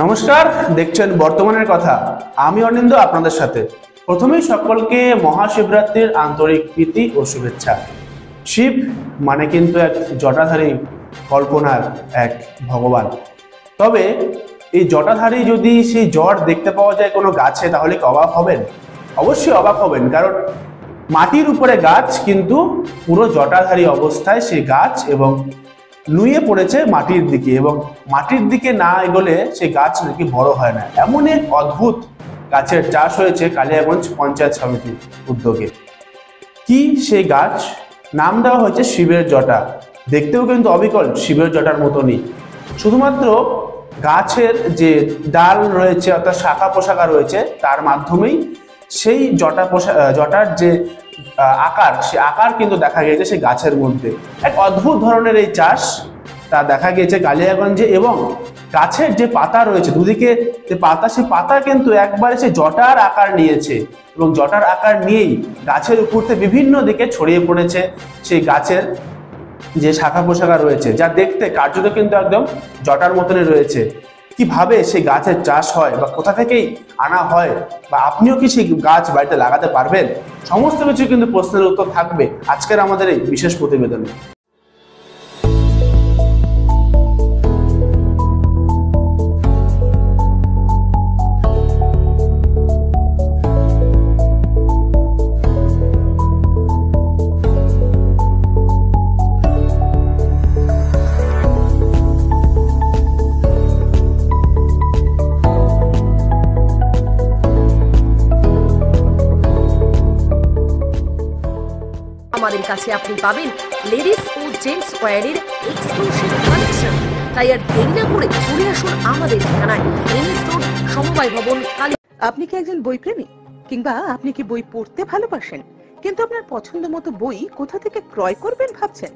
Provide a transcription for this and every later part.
নমস্কার, দেখছেন বর্তমানের কথা। আমি অনিন্দ আপনাদের সাথে। প্রথমেই সকলকে মহাশিবরাত্রির আন্তরিক প্রীতি ও শুভেচ্ছা। শিব মানে কিন্তু এক জটাধারী কল্পনার এক ভগবান। তবে এই জটাধারী যদি সেই জট দেখতে পাওয়া যায় কোনো গাছে, তাহলে কি অবাক হবেন? অবশ্যই অবাক হবেন, কারণ মাটির উপরে গাছ, কিন্তু পুরো জটাধারী অবস্থায় সেই গাছ এবং নুয়ে পড়েছে মাটির দিকে, এবং মাটির দিকে না এগোলে সেই গাছ নাকি বড় হয় না। এমন এক অদ্ভুত গাছের চাষ হয়েছে কালিয়াগঞ্জ পঞ্চায়েত সমিতির উদ্যোগে। কি সেই গাছ? নাম দেওয়া হয়েছে শিবের জটা। দেখতেও কিন্তু অবিকল শিবের জটার মতনই। শুধুমাত্র গাছের যে ডাল রয়েছে অর্থাৎ শাখা পোশাখা রয়েছে, তার মাধ্যমেই সেই জটার যে আকার, সে আকার কিন্তু দেখা গিয়েছে সেই গাছের মধ্যে। এক অদ্ভুত ধরনের এই চাষ তা দেখা গিয়েছে কালিয়াগঞ্জে। এবং গাছের যে পাতা রয়েছে, দুদিকে যে পাতা, সেই পাতা কিন্তু একবারে সে জটার আকার নিয়েছে, এবং জটার আকার নিয়েই গাছের উপর থেকে বিভিন্ন দিকে ছড়িয়ে পড়েছে সেই গাছের যে শাখা পোশাখা রয়েছে, যা দেখতে কার্যত কিন্তু একদম জটার মতনই রয়েছে। কিভাবে সেই গাছের চাষ হয় বা কোথা থেকেই আনা হয়, বা আপনিও কি সেই গাছ বাড়িতে লাগাতে পারবেন, সমস্ত কিছু কিন্তু প্রশ্নের উত্তর থাকবে আজকের আমাদের এই বিশেষ প্রতিবেদনে। আমাদের কাছে আপনি পাবেন লেডিস ও জেন্টস ওয়্যারের এক্সক্লুসিভ কালেকশন। তাই আর দেরি না করে চলে আসুন আমাদের ঠিকানায়, এনএস রোড, সমবায় ভবন, কালী। আপনি কি একজন বই প্রেমী, কিংবা আপনি কি বই পড়তে ভালোবাসেন, কিন্তু আপনার পছন্দ মতো বই কোথা থেকে ক্রয় করবেন ভাবছেন?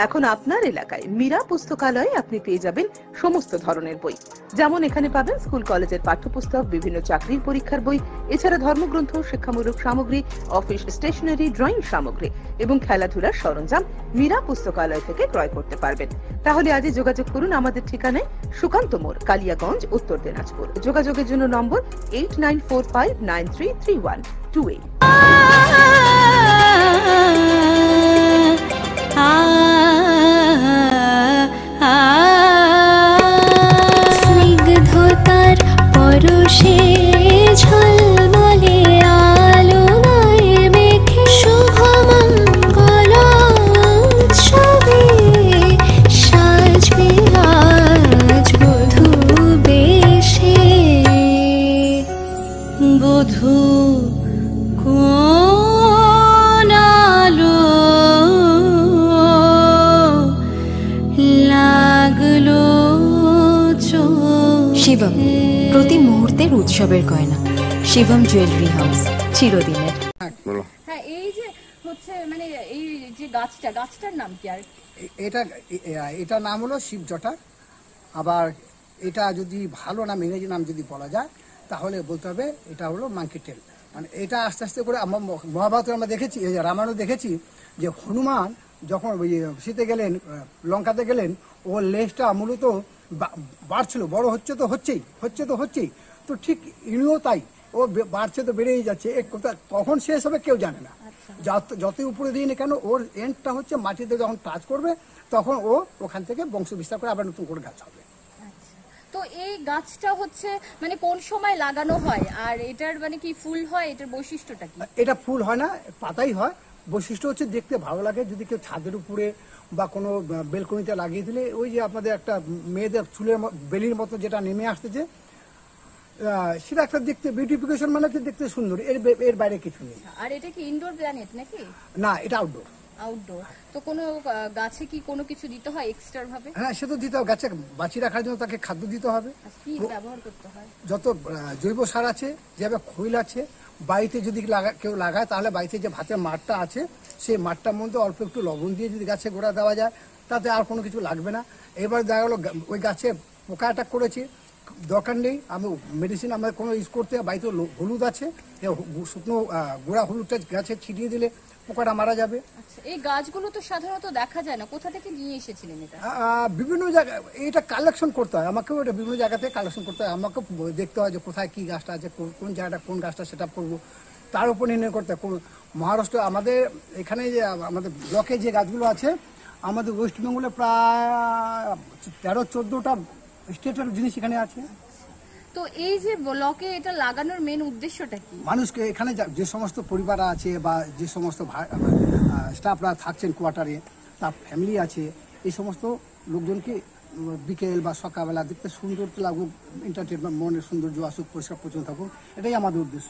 এখন আপনার এলাকায় মীরা পুস্তকালয়ে আপনি পেয়ে যাবেন সমস্ত ধরনের বই। যেমন এখানে পাবেন স্কুল কলেজের পাঠ্যপুস্তক, বিভিন্ন চাকরির পরীক্ষার বই, এছাড়া ধর্মগ্রন্থ, শিক্ষামূলক সামগ্রী, অফিস স্টেশনারি, ড্রয়িং সামগ্রী এবং খেলাধুলার সরঞ্জাম মীরা পুস্তকালয় থেকে ক্রয় করতে পারবেন। তাহলে আজই যোগাযোগ করুন আমাদের ঠিকানায়, সুকান্ত মোড়, কালিয়াগঞ্জ, উত্তর দিনাজপুর। যোগাযোগের জন্য নম্বর 8945933128। স্নিগ্ধতার পরশে ঝলমলে আলোয় মেখে শুভমঙ্গল উৎসবে সাজবে আজ বধূ বেশে। বধূ শিবম, প্রতি মুহূর্তের উৎসবের গয়না। শিবম জুয়েলারি হাউস, চিরদিনের। হ্যাঁ, এই যে হচ্ছে মানে এই যে গাছটার নাম কি? আর এটা নাম হলো শিব জটা। আবার এটা যদি ভালো নাম, ইংরেজি নাম যদি বলা যায়, তাহলে বলতে হবে এটা হলো মাঙ্কি টেল। মানে এটা আস্তে আস্তে করে আমরা মহাভারতে আমরা দেখেছি, রামায়ণে দেখেছি যে হনুমান যখন শীতে গেলেন, লঙ্কাতে গেলেন, ওর লেজটা মূলত বাড়ছিল, বড় হচ্ছে তো হচ্ছেই। তো ঠিক ইনিও তাই, ও বাড়ছে তো বেড়েই যাচ্ছে, কখন শেষ হবে কেউ জানে না। যতই উপরে দিই না কেন, ওর এন্ডটা হচ্ছে মাটিতে যখন টাচ করবে, তখন ও ওখান থেকে বংশ বিস্তার করে আবার নতুন করে গাছ হবে। তো এই গাছটা হচ্ছে মানে কোন সময় লাগানো হয়, আর এটার মানে কি ফুল হয়? এটার বৈশিষ্ট্যটা কি? এটা ফুল হয় না, পাতাই হয়। বৈশিষ্ট্য হচ্ছে দেখতে ভালো লাগে। যদি কেউ ছাদের উপরে বা কোনো বেলকনিতে লাগিয়ে দিলে, ওই যে আপনাদের একটা মেয়েদের চুলের বেলির মতো যেটা নেমে আসতেছে, সেটা একটা দেখতে বিউটিফিকেশন, মানে দেখতে সুন্দর। এর বাইরে কিছু নেই। আর এটা কি ইনডোর প্ল্যান্ট নাকি? না, এটা আউটডোর। তো কোনো গাছে কি কোনো কিছু দিতে হয় এক্সট্রা ভাবে? হ্যাঁ, সে তো দিতে হবে। গাছে বাঁচিয়ে রাখার জন্য তাকে খাদ্য দিতে হবে। কি ব্যবহার করতে হয়? যত জৈব সার আছে, যেভাবে খৈল আছে, বাড়িতে যদি কেউ লাগায়, তাহলে বাড়িতে যে ভাতের মাঠটা আছে, সেই মাঠটার মধ্যে অল্প একটু লবণ দিয়ে যদি গাছে গোড়া দেওয়া যায়, তাতে আর কোনো কিছু লাগবে না। এবার দেখা গেলো ওই গাছে পোকা অ্যাটাক করেছে, দরকার নেই। আমি মেডিসিন আমরা কোনো ইউজ করতে, বাড়িতে হলুদ আছে, শুকনো গুঁড়া হলুদটা গাছে ছিটিয়ে দিলে পোকাটা মারা যাবে। আচ্ছা, এই গাছগুলো তো সাধারণত দেখা যায় না, কোথা থেকে নিয়ে এসেছিলেন এটা? বিভিন্ন জায়গায় এটা কালেকশন করতে হয়, আমাকেও এটা বিভিন্ন জায়গা থেকে কালেকশন করতে হয়। আমাকে দেখতে হয় যে কোথায় কি গাছটা আছে, কোন জায়গাটা কোন গাছটা সেট আপ করবো, তার উপর নির্ণয় করতে হয়। মহারাষ্ট্র আমাদের এখানে যে আমাদের ব্লকে যে গাছগুলো আছে, আমাদের ওয়েস্ট বেঙ্গলে প্রায় 13-14টা স্টেটের জিনিস এখানে আছে। তো এই যে ব্লকে এটা লাগানোর মেন উদ্দেশ্যটা কি? মানুষকে এখানে যে সমস্ত পরিবার আছে বা যে সমস্ত স্টাফরা থাকছেন কোয়ার্টারে, তার ফ্যামিলি আছে, এই সমস্ত লোকজনকে বিকেল বা সকালবেলা দেখতে সুন্দর লাগুক, এন্টারটেনমেন্ট, মনের সৌন্দর্য আসুক, পরিষ্কার পরিচ্ছন্ন থাকুক, এটাই আমাদের উদ্দেশ্য।